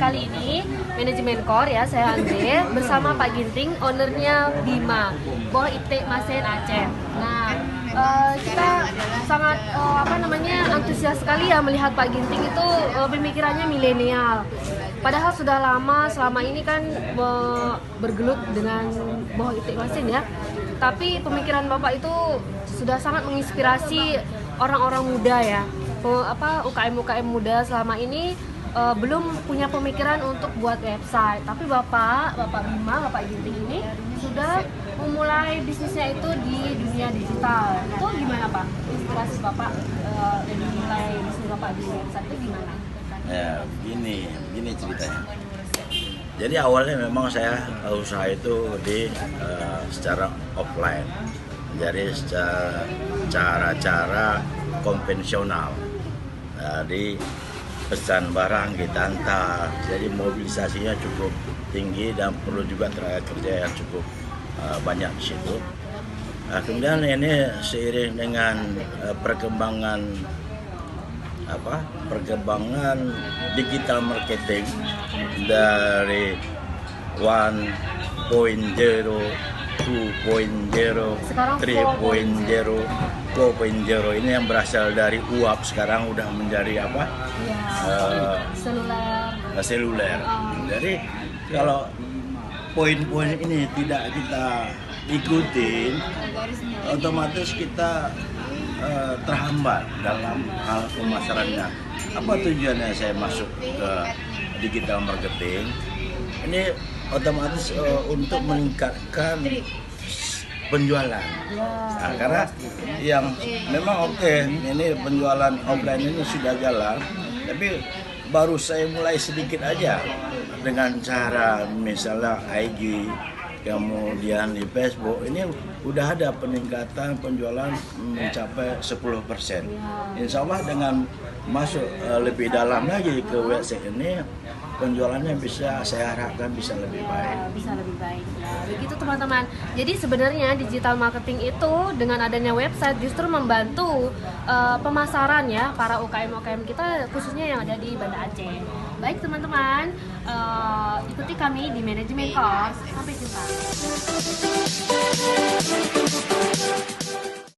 kali ini manajemen core ya, saya Andre bersama Pak Ginting, ownernya Bima, Boh Itik Masen Aceh. Nah, kita sangat antusias sekali ya melihat Pak Ginting itu pemikirannya milenial. Padahal sudah lama selama ini kan bergelut dengan Boh Itik Masen ya. Tapi pemikiran Bapak itu sudah sangat menginspirasi orang-orang muda ya. UKM muda selama ini belum punya pemikiran untuk buat website, tapi Bapak Bima, Bapak Ginting ini sudah memulai bisnisnya itu di dunia digital. Itu gimana Pak? Inspirasi Bapak memulai bisnis Bapak di website itu gimana? Ya, begini ceritanya. Jadi awalnya memang saya usaha itu secara offline. Jadi secara cara-cara konvensional. Jadi pesan barang kita antar, jadi mobilisasinya cukup tinggi dan perlu juga tenaga kerja yang cukup banyak di situ. Kemudian ini seiring dengan perkembangan digital marketing dari 1.0, 2.0, 3.0, 4.0 ini yang berasal dari uap sekarang udah menjadi apa? Seluler. Jadi kalau poin-poin ini tidak kita ikutin, otomatis kita terhambat dalam hal pemasarannya. Apa tujuannya saya masuk ke digital marketing? Ini otomatis untuk meningkatkan penjualan. Nah, karena yang memang ini penjualan offline ini sudah jalan, tapi baru saya mulai sedikit aja dengan cara misalnya IG, kemudian di Facebook, ini udah ada peningkatan penjualan mencapai 10%. Insya Allah dengan masuk lebih dalam lagi ke website ini, penjualannya saya harapkan bisa lebih baik. Begitu teman-teman. Jadi sebenarnya digital marketing itu dengan adanya website justru membantu pemasaran ya para UKM kita khususnya yang ada di Banda Aceh. Baik teman-teman, ikuti kami di Manajemen Core. Sampai jumpa.